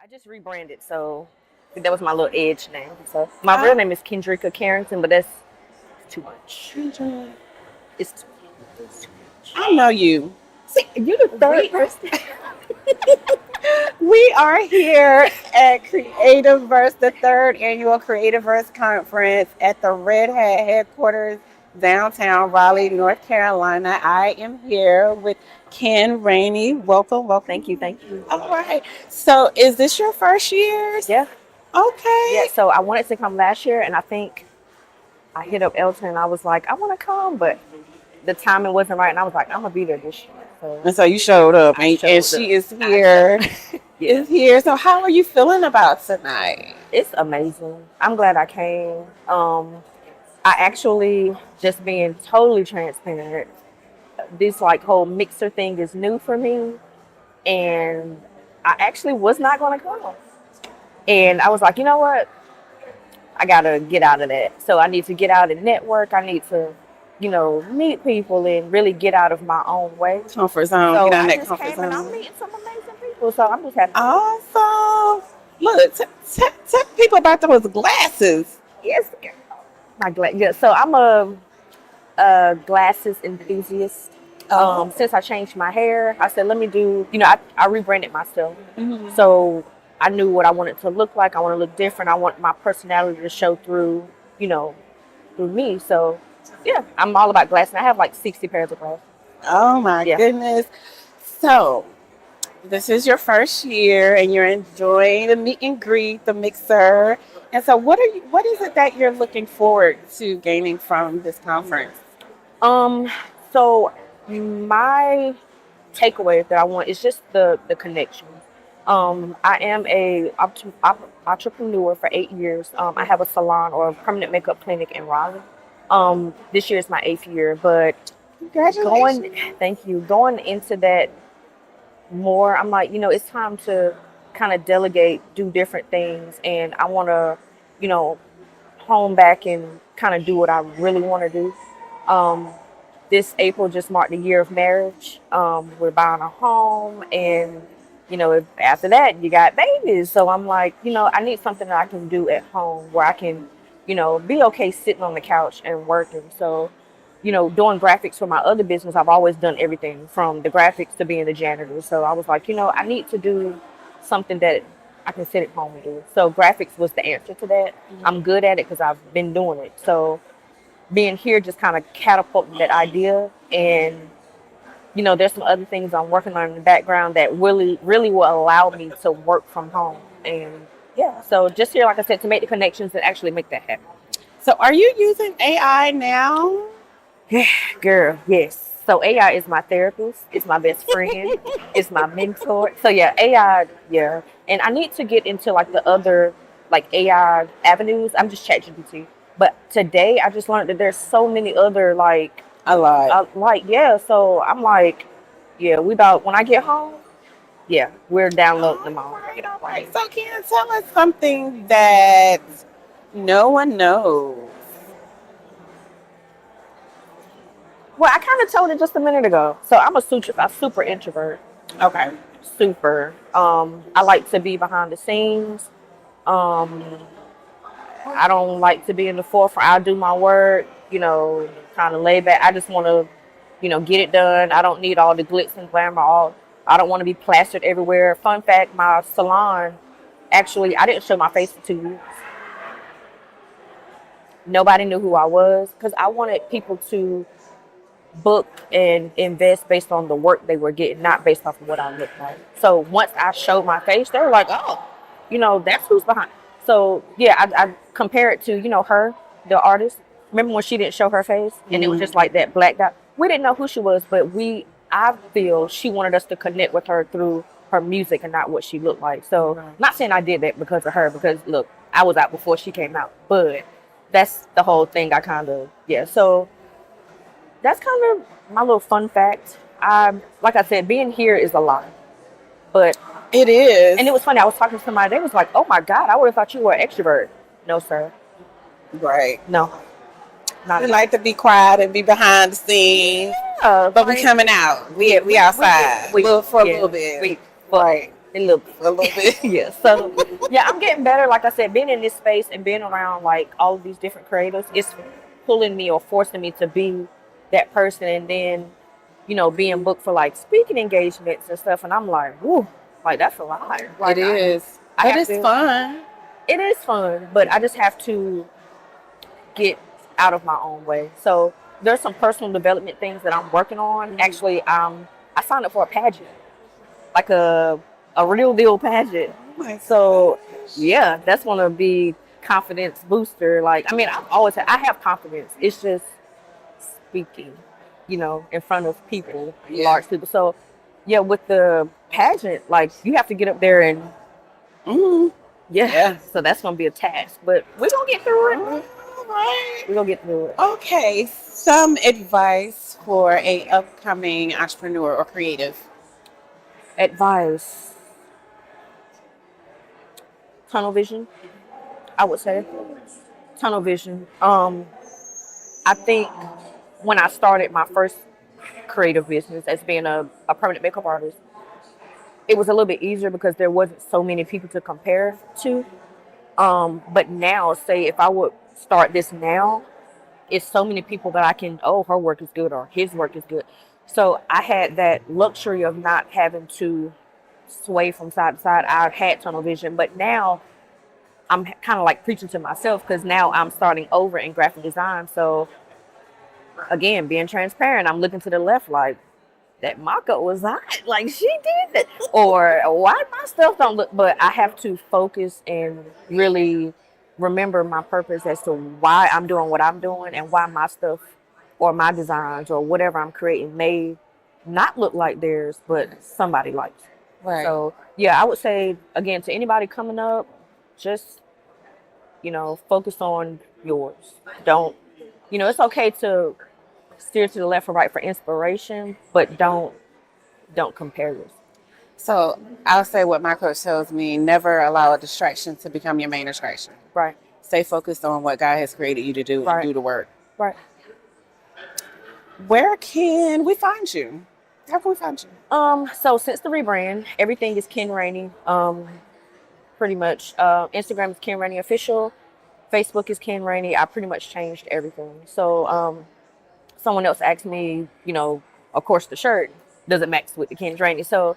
I just rebranded, so that was my little edge name. So my real name is Kendrika Carrington, but that's too much. It's too, it's too much. I know you. See, you the third person. We are here at Creativeverse, the third annual Creativeverse conference at the Red Hat headquarters, downtown Raleigh, North Carolina. I am here with Ken Rainey. Welcome, welcome. Thank you, thank you. All right. So, is this your first year? Yeah, Okay. yeah. So I wanted to come last year, and I think I hit up Elton, and I was like, I want to come, but the timing wasn't right, and I was like, I'm gonna be there this year. So And so you showed up, I showed and she up. is here. Yeah, Is here. So, how are you feeling about tonight? it's amazing. I'm glad I came. I actually, just being totally transparent, this like whole mixer thing is new for me, and I actually was not gonna come. And I was like, you know what? I gotta get out of that. So I need to get out and network. I need to, meet people and really get out of my own way. Comfort zone. So Get out I that just comfort came and I'm zone. meeting some amazing people. So I'm just happy. Awesome. Look, tell people about those glasses. Yes, yeah. So I'm a glasses enthusiast. Since I changed my hair, I said, let me do. I rebranded myself. Mhm. So I knew what I wanted to look like. I want to look different. I want my personality to show through, through me. So, yeah, I'm all about glasses. I have like 60 pairs of glasses. Oh my Yeah. goodness. So, this is your first year and you're enjoying the meet and greet, the mixer. And so what is it that you're looking forward to gaining from this conference? Um, so my takeaway that I want is just the connection. I am a entrepreneur for 8 years. I have a salon or a permanent makeup clinic in Raleigh. This year is my 8th year, but Congratulations. thank you, going into that more, I'm like, it's time to kind of delegate, do different things, and I want to, you know, hone back and kind of do what I really want to do. Um, this April just marked the year of marriage. We're buying a home, and after that, you got babies. So I'm like, I need something that I can do at home where I can, be okay sitting on the couch and working. So, doing graphics for my other business, I've always done everything from the graphics to being the janitor. So I was like, I need to do something that I can sit at home and do. So graphics was the answer to that. I'm good at it because I've been doing it. So being here just kind of catapulted that idea. And, there's some other things I'm working on in the background that really, really will allow me to work from home. And yeah, so just here, like I said, to make the connections and actually make that happen. So, are you using AI now? Girl, yes. So AI is my therapist. It's my best friend. It's my mentor. So yeah, AI, yeah. And I need to get into like the other like AI avenues. I'm just ChatGPT. But today I just learned that there's so many other A lot. yeah. So I'm like, yeah, when I get home, yeah, we're downloading them all. All right. So, can you tell us something that no one knows? Well, I kind of told it just a minute ago. So I'm a super introvert. Okay. Super. I like to be behind the scenes. Um, I don't like to be in the forefront. I do my work, kind of lay back. I just want to, get it done. I don't need all the glitz and glamour. I don't want to be plastered everywhere. Fun fact, my salon, actually, I didn't show my face for 2 years. Nobody knew who I was because I wanted people to book and invest based on the work they were getting, not based off of what I looked like. So once I showed my face, they were like, oh, that's who's behind. So yeah, I compare it to, her, the artist. Remember when she didn't show her face and it was just like that black dot? We didn't know who she was, but I feel she wanted us to connect with her through her music and not what she looked like. So not saying I did that because of her, because look, I was out before she came out, but that's the whole thing. I kind of, yeah. So that's kind of my little fun fact. Like I said, being here is a lot, but It is. and it was funny. I was talking to somebody. They was like, "Oh my God, I would have thought you were an extrovert." No, sir. Right. No, not We at like to be quiet and be behind the scenes, all. but we coming out. We outside. We For a yeah, little bit. we Right. a little a little bit. bit. Yeah. So yeah, I'm getting better. Like I said, being in this space and being around like all of these different creators, it's pulling me or forcing me to be that person. And then, being booked for like speaking engagements and stuff. And I'm like, whoo, like that's a lot. It Like is, I but have it's to. fun. It is fun, but I just have to get out of my own way. So there's some personal development things that I'm working on. Actually, I signed up for a pageant, like a real deal pageant. Oh my So gosh. yeah, that's gonna be confidence booster. Like I mean, I have confidence. It's just speaking, in front of people, Yeah. large people. So yeah, with the pageant, like you have to get up there and Mm-hmm. yeah. Yeah. So that's gonna be a task, but we're gonna get through it. All right. We're gonna get through it. Okay. Some advice for a upcoming entrepreneur or creative. Advice: tunnel vision. I would say tunnel vision. I think when I started my first creative business as being a permanent makeup artist, it was a little bit easier because there wasn't so many people to compare to. But now, say if I would start this now, it's so many people that I can, oh, her work is good or his work is good. So I had that luxury of not having to sway from side to side. I had tunnel vision, but now I'm kind of like preaching to myself because now I'm starting over in graphic design. So again, being transparent, I'm looking to the left like that Mako was hot. Like she did it. Or why my stuff don't look, but I have to focus and really remember my purpose as to why I'm doing what I'm doing and why my stuff or my designs or whatever I'm creating may not look like theirs, but somebody likes it. Right. So yeah, I would say again to anybody coming up, just focus on yours. Don't it's okay to steer to the left or right for inspiration, but don't compare yourself. So I'll say what my coach tells me: never allow a distraction to become your main distraction. Right, Stay focused on what God has created you to do and right, do the work. right. Where can we find you? How can we find you? So since the rebrand, everything is Ken Rainey. Pretty much. Instagram is Ken Rainey Official. Facebook is Ken Rainey. I pretty much changed everything. So someone else asked me, of course the shirt doesn't match with the Ken Rainey. So